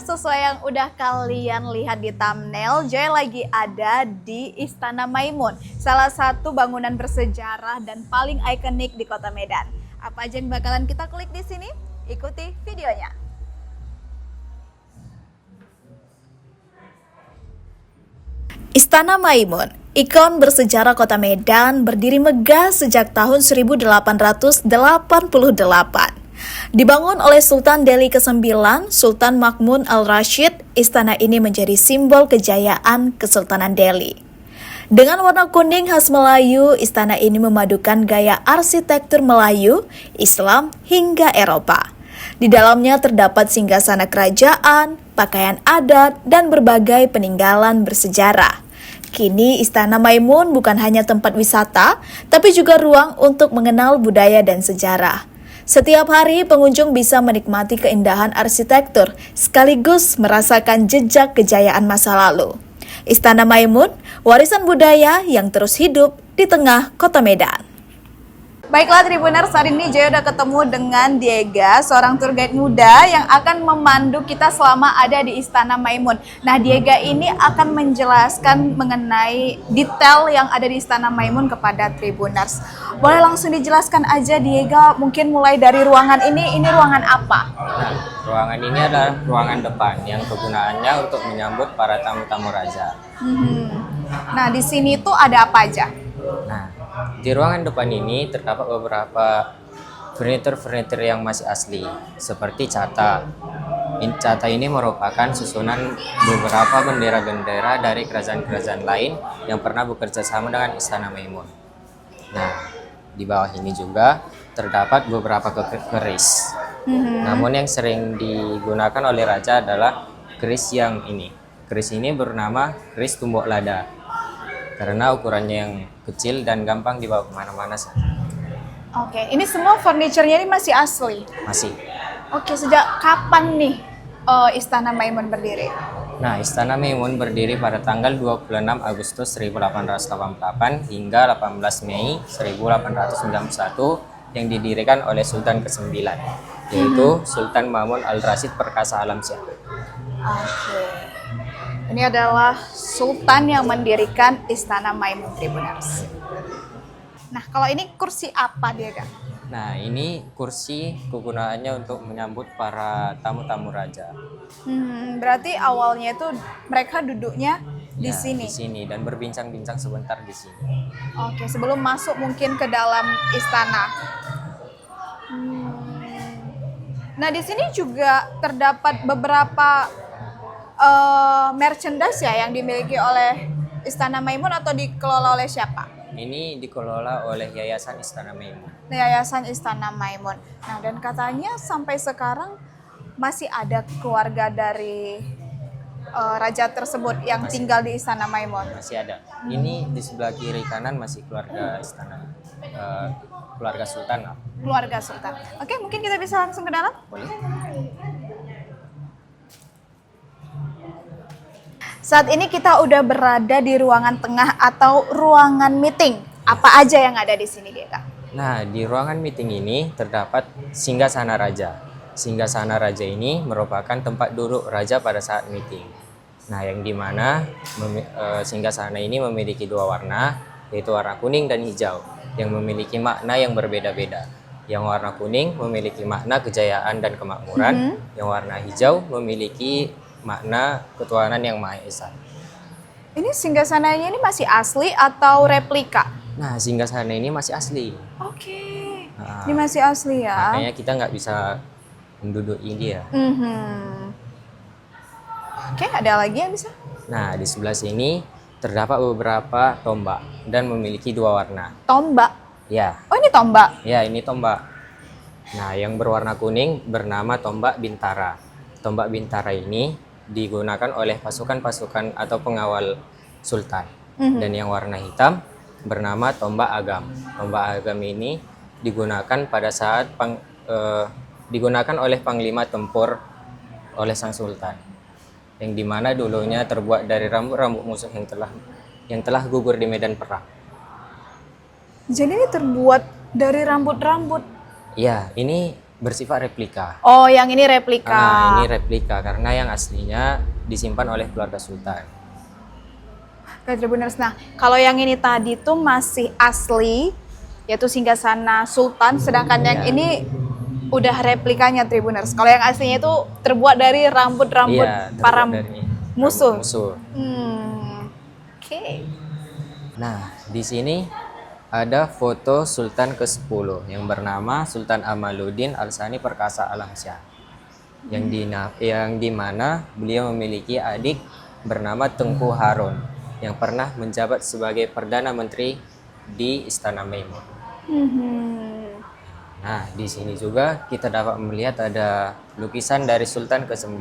sesuai yang udah kalian lihat di thumbnail, Joy lagi ada di Istana Maimun, salah satu bangunan bersejarah dan paling ikonik di Kota Medan. Apa aja yang bakalan kita klik di sini? Ikuti videonya. Istana Maimun, ikon bersejarah Kota Medan, berdiri megah sejak tahun 1888. Dibangun oleh Sultan Delhi ke-9, Sultan Mahmud Al-Rashid, istana ini menjadi simbol kejayaan Kesultanan Delhi. Dengan warna kuning khas Melayu, istana ini memadukan gaya arsitektur Melayu, Islam, hingga Eropa. Di dalamnya terdapat singgasana kerajaan, pakaian adat, dan berbagai peninggalan bersejarah. Kini Istana Maimun bukan hanya tempat wisata, tapi juga ruang untuk mengenal budaya dan sejarah. Setiap hari pengunjung bisa menikmati keindahan arsitektur sekaligus merasakan jejak kejayaan masa lalu. Istana Maimun, warisan budaya yang terus hidup di tengah Kota Medan. Baiklah Tribuners, hari ini Joy udah ketemu dengan Diega, seorang tour guide muda yang akan memandu kita selama ada di Istana Maimun. Nah, Diega ini akan menjelaskan mengenai detail yang ada di Istana Maimun kepada Tribuners. Boleh langsung dijelaskan aja Diega, mungkin mulai dari ruangan ini ruangan apa? Nah, ruangan ini adalah ruangan depan yang kegunaannya untuk menyambut para tamu-tamu raja. Nah, di sini tuh ada apa aja? Nah, di ruangan depan ini terdapat beberapa furnitur yang masih asli, seperti cata. Cata ini merupakan susunan beberapa bendera-bendera dari kerajaan-kerajaan lain yang pernah bekerja sama dengan Istana Maimun. Nah, di bawah ini juga terdapat beberapa keris. Namun yang sering digunakan oleh raja adalah keris yang ini. Keris ini bernama keris tumbuk lada, karena ukurannya yang kecil dan gampang dibawa kemana-mana. Oke, ini semua furniturnya ini masih asli? Masih. Oke, sejak kapan nih Istana Maimun berdiri? Nah, Istana Maimun berdiri pada tanggal 26 Agustus 1888 hingga 18 Mei 1891 yang didirikan oleh Sultan ke-9, yaitu Sultan Mahmud Al-Rashid Perkasa Alamsyah. Oke. Ini adalah Sultan yang mendirikan Istana Maimun, Tribuners. Nah, kalau ini kursi apa dia, Kak? Nah, ini kursi kegunaannya untuk menyambut para tamu-tamu raja. Berarti awalnya itu mereka duduknya di Ya, sini? Di sini dan berbincang-bincang sebentar di sini. Oke, sebelum masuk mungkin ke dalam istana. Nah, di sini juga terdapat beberapa merchandise ya yang dimiliki oleh Istana Maimun atau dikelola oleh siapa? Ini dikelola oleh Yayasan Istana Maimun. Yayasan Istana Maimun. Nah, dan katanya sampai sekarang masih ada keluarga dari raja tersebut yang tinggal di Istana Maimun. Masih ada. Ini di sebelah kiri kanan masih keluarga istana, keluarga Sultan. Keluarga Sultan. Oke, mungkin kita bisa langsung ke dalam? Boleh? Saat ini kita udah berada di ruangan tengah atau ruangan meeting. Apa aja yang ada di sini, dia, Kak? Nah, di ruangan meeting ini terdapat singgasana raja. Singgasana raja ini merupakan tempat duduk raja pada saat meeting. Nah, yang dimana singgasana ini memiliki dua warna, yaitu warna kuning dan hijau, yang memiliki makna yang berbeda-beda. Yang warna kuning memiliki makna kejayaan dan kemakmuran, yang warna hijau memiliki makna ketuhanan yang Maha Esa. Ini singgasananya ini masih asli atau replika? Nah, singgasana ini masih asli. Oke, Nah, ini masih asli ya. Makanya kita nggak bisa menduduki dia. Oke, ada lagi yang bisa? Nah, di sebelah sini terdapat beberapa tombak dan memiliki dua warna. Tombak. Ya, Oh, ini tombak. ya ini tombak. Nah, yang berwarna kuning bernama tombak Bintara. Tombak Bintara ini digunakan oleh pasukan-pasukan atau pengawal sultan. Dan yang warna hitam bernama tombak Agam. Tombak Agam ini digunakan pada saat digunakan oleh panglima tempur oleh sang sultan, yang dimana dulunya terbuat dari rambut-rambut musuh yang telah gugur di medan perang. Jadi ini terbuat dari rambut-rambut. Ya, ini bersifat replika. Oh, yang ini replika. Nah, ini replika karena yang aslinya disimpan oleh keluarga sultan. Oke, Tribuners. Nah, kalau yang ini tadi tuh masih asli, yaitu singgasana sultan, sedangkan yang Iya. ini udah replikanya, Tribuners. Kalau yang aslinya itu terbuat dari rambut-rambut Iya, terbuat para dari musuh. musuh. Oke. Nah, di sini ada foto Sultan ke-10 yang bernama Sultan Amaluddin Al-Sani Perkasa Alamsyah. Yang dimana beliau memiliki adik bernama Tengku Harun yang pernah menjabat sebagai Perdana Menteri di Istana Maimun. Nah, di sini juga kita dapat melihat ada lukisan dari Sultan ke-9.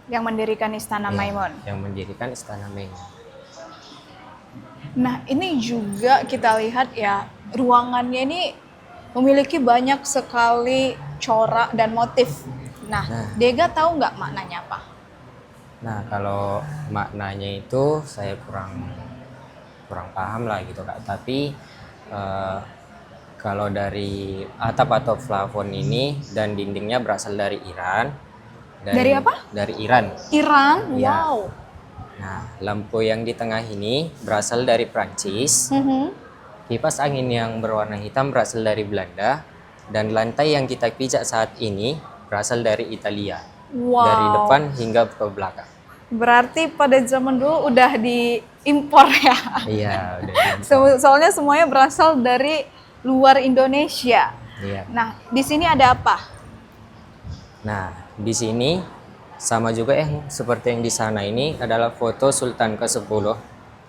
Yang mendirikan Istana Maimun. Yang mendirikan Istana Maimun. Nah, ini juga kita lihat ya, ruangannya ini memiliki banyak sekali corak dan motif. Nah, Dega tahu nggak maknanya apa? Nah, kalau maknanya itu saya kurang paham lah gitu Kak. Tapi kalau dari atap atau plafon ini dan dindingnya berasal dari Iran. Dari apa? Dari Iran. Iran? Ya. Wow. Nah, lampu yang di tengah ini berasal dari Prancis. Kipas angin yang berwarna hitam berasal dari Belanda. Dan lantai yang kita pijak saat ini berasal dari Italia. Wow. Dari depan hingga ke belakang. Berarti pada zaman dulu udah diimpor ya? Iya, udah. Soalnya semuanya berasal dari luar Indonesia. Iya. Nah, di sini ada apa? Nah, di sini sama juga yang seperti yang di sana ini adalah foto Sultan ke-10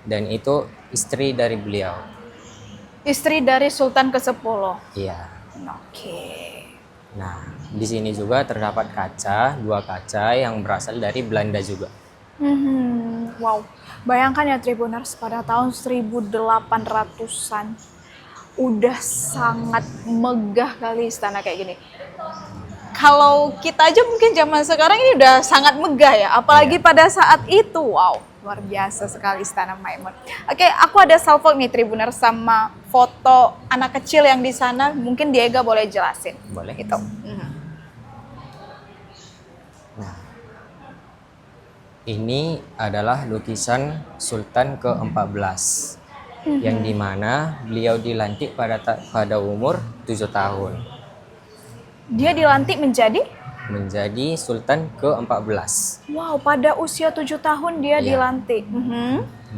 dan itu istri dari beliau. Istri dari Sultan ke-10. Iya. Oke. Nah, di sini juga terdapat dua kaca yang berasal dari Belanda juga. Wow, bayangkan ya Tribuners, pada tahun 1800-an udah sangat megah kali istana kayak gini. Kalau kita aja mungkin zaman sekarang ini udah sangat megah ya, apalagi pada saat itu, wow, luar biasa sekali Istana Maimun. Oke, aku ada salvo nih Tribuners sama foto anak kecil yang di sana, mungkin Diego boleh jelasin. Boleh. Gitu. Nah, ini adalah lukisan Sultan ke-14 yang dimana beliau dilantik pada umur 7 tahun. Dia dilantik menjadi Sultan ke-14. Wow, pada usia 7 tahun dia dilantik.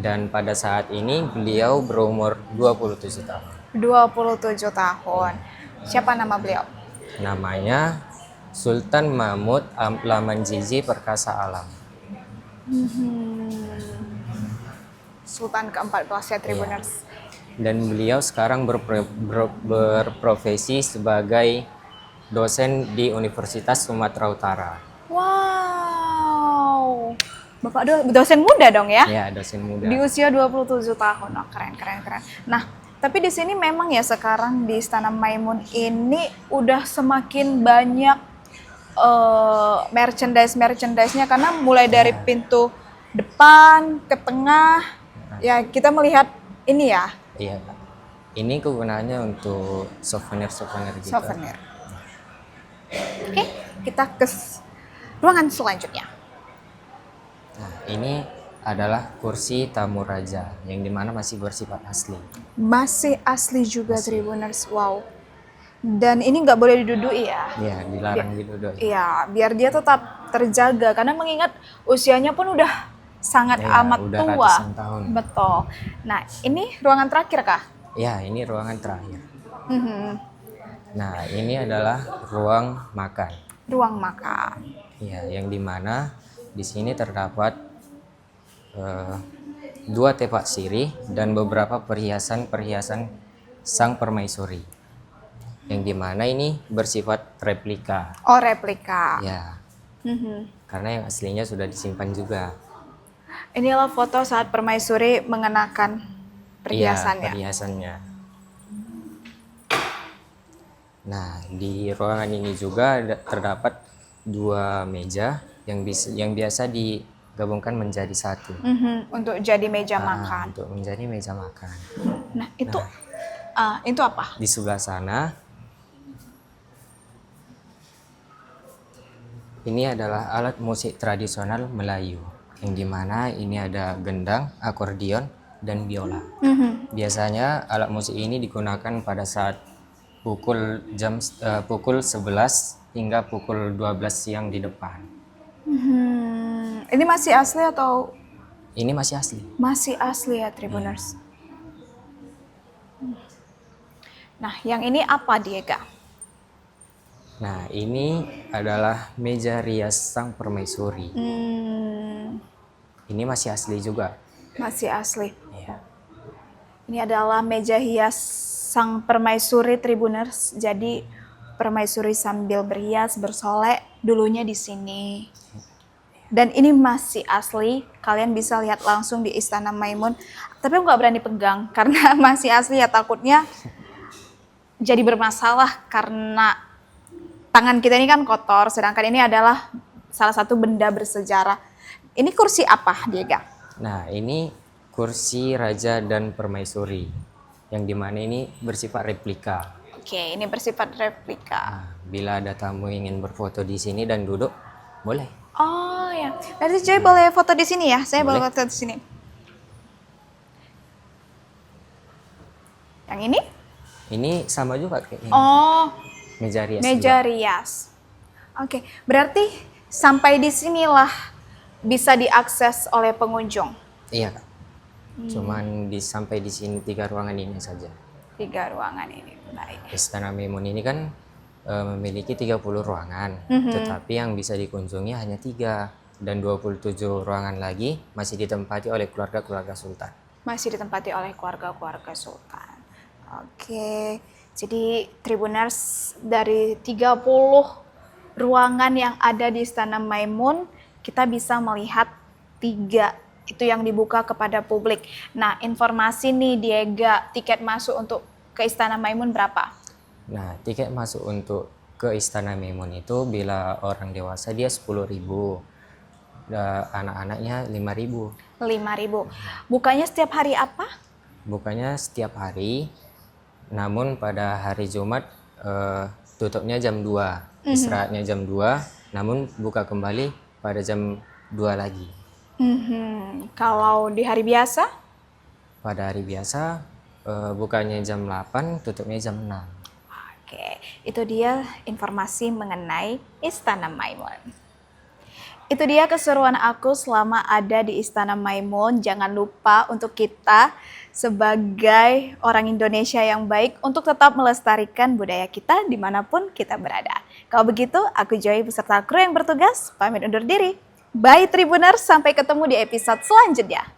Dan pada saat ini beliau berumur 27 tahun. 27 tahun. Siapa nama beliau? Namanya Sultan Mahmud Lamanjizi Perkasa Alam. Sultan ke-14 ya Tribuners. Dan beliau sekarang berprofesi sebagai dosen di Universitas Sumatera Utara. Wow. Bapak dosen muda dong ya? Ya, dosen muda. Di usia 27 tahun. Oh, keren. Nah, tapi di sini memang ya sekarang di Istana Maimun ini udah semakin banyak merchandise-nya karena mulai dari pintu depan ke tengah ya kita melihat ini ya. Iya, Kak. Ini kegunaannya untuk souvenir gitu. Souvenir. Oke, kita ke ruangan selanjutnya. Nah, ini adalah kursi tamu raja yang dimana masih bersifat asli. Masih asli juga Tribuners, wow. Dan ini nggak boleh diduduki ya? Iya, dilarang diduduki. Iya, biar dia tetap terjaga karena mengingat usianya pun udah sangat amat udah tua. ratusan tahun. Betul. Nah, ini ruangan terakhir kah? Ya, ini ruangan terakhir. Nah, ini adalah ruang makan. Ruang makan. Ya, yang dimana di sini terdapat 2 tepak sirih dan beberapa perhiasan sang permaisuri. Yang dimana ini bersifat replika. Oh, replika. Ya, karena yang aslinya sudah disimpan juga. Inilah foto saat permaisuri mengenakan perhiasannya. Iya, perhiasannya. Nah, di ruangan ini juga terdapat 2 meja yang biasa digabungkan menjadi satu. Untuk jadi meja makan. Untuk menjadi meja makan. Nah, itu apa? Di sebelah sana Ini adalah alat musik tradisional Melayu, yang dimana ini ada gendang, akordion, dan biola. Biasanya alat musik ini digunakan pada saat pukul 11 hingga pukul 12 siang di depan. Ini masih asli atau Ini masih asli. masih asli ya Tribuners? Nah, yang ini apa Diega? Nah, ini adalah meja rias sang permaisuri. Ini masih asli juga. Masih asli. Iya. Ini adalah meja hias sang permaisuri Tribuners. Jadi permaisuri sambil berhias, bersolek dulunya di sini. Dan ini masih asli. Kalian bisa lihat langsung di Istana Maimun. Tapi aku nggak berani pegang karena masih asli ya, takutnya jadi bermasalah karena tangan kita ini kan kotor. Sedangkan ini adalah salah satu benda bersejarah. Ini kursi apa, Diega? Nah, ini kursi raja dan permaisuri, yang dimana ini bersifat replika. Oke, ini bersifat replika. Nah, bila ada tamu ingin berfoto di sini dan duduk, boleh. Oh ya, berarti Joy boleh foto di sini ya? Saya boleh Boleh. foto di sini. Yang ini? Ini sama juga kayak ini. Oh, Meja rias meja juga. rias. Oke, berarti sampai di sinilah bisa diakses oleh pengunjung. Iya, Kak. Cuman sampai di sini 3 ruangan ini saja. 3 ruangan ini. Baik. Istana Maimun ini kan memiliki 30 ruangan, tetapi yang bisa dikunjungi hanya 3, dan 27 ruangan lagi masih ditempati oleh keluarga-keluarga sultan. Masih ditempati oleh keluarga-keluarga sultan. Oke, jadi Tribuners, dari 30 ruangan yang ada di Istana Maimun, kita bisa melihat 3 itu yang dibuka kepada publik. Nah, informasi nih Diega, tiket masuk untuk ke Istana Maimun berapa? Nah, tiket masuk untuk ke Istana Maimun itu bila orang dewasa dia 10.000, anak-anaknya 5.000. 5.000. Bukanya setiap hari apa? Bukanya setiap hari, namun pada hari Jumat tutupnya jam 2, istirahatnya jam 2, namun buka kembali pada jam 2 lagi. Kalau di hari biasa? Pada hari biasa bukanya jam 8, tutupnya jam 6. Oke, itu dia informasi mengenai Istana Maimun. Itu dia keseruan aku selama ada di Istana Maimun. Jangan lupa untuk kita sebagai orang Indonesia yang baik untuk tetap melestarikan budaya kita dimanapun kita berada. Kalau begitu, aku Joy beserta kru yang bertugas pamit undur diri. Bye Tribuners, sampai ketemu di episode selanjutnya.